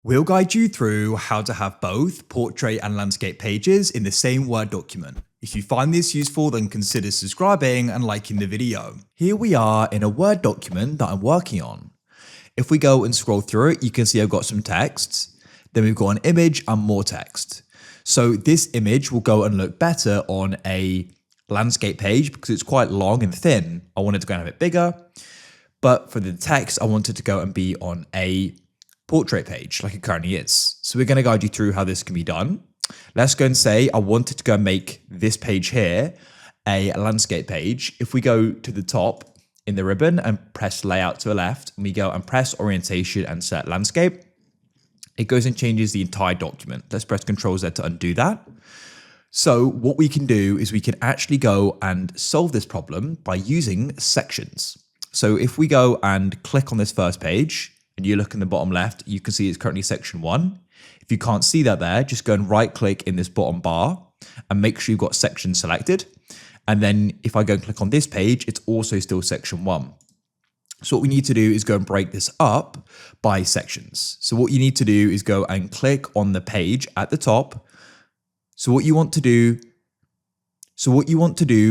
We'll guide you through how to have both portrait and landscape pages in the same Word document. If you find this useful, then consider subscribing and liking the video. Here we are in a Word document that I'm working on. If we go and scroll through it, you can see I've got some text. Then we've got an image and more text. So this image will go and look better on a landscape page because it's quite long and thin. I wanted to go and have it bigger. But for the text, I wanted to go and be on a portrait page like it currently is. So we're going to guide you through how this can be done. Let's go and say I wanted to go and make this page here a landscape page. If we go to the top in the ribbon and press layout to the left, and we go and press orientation and set landscape, it goes and changes the entire document. Let's press Ctrl Z to undo that. So what we can do is we can actually go and solve this problem by using sections. So if we go and click on this first page, and you look in the bottom left, you can see it's currently section 1. If you can't see that there, just go and right click in this bottom bar and make sure you've got section selected. And then if I go and click on this page, it's also still section 1. So what we need to do is go and break this up by sections. So what you need to do is go and click on the page at the top. So what you want to do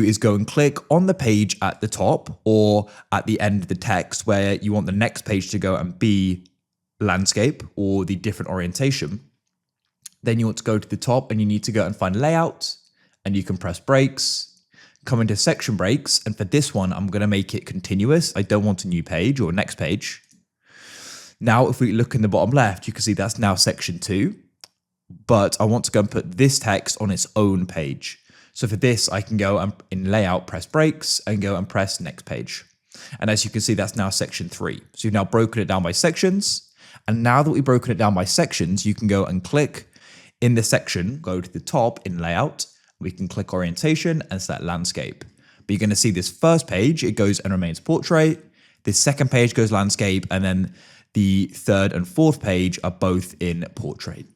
is go and click on the page at the top or at the end of the text where you want the next page to go and be landscape or the different orientation. Then you want to go to the top and you need to go and find layout, and you can press breaks, come into section breaks. And for this one, I'm going to make it continuous. I don't want a new page or next page. Now, if we look in the bottom left, you can see that's now section 2, but I want to go and put this text on its own page. So for this, I can go and in layout, press breaks and go and press next page. And as you can see, that's now section 3. So you've now broken it down by sections. And now that we've broken it down by sections, you can go and click in the section, go to the top in layout. We can click orientation and set landscape. But you're going to see this first page, it goes and remains portrait. This second page goes landscape. And then the third and fourth page are both in portrait.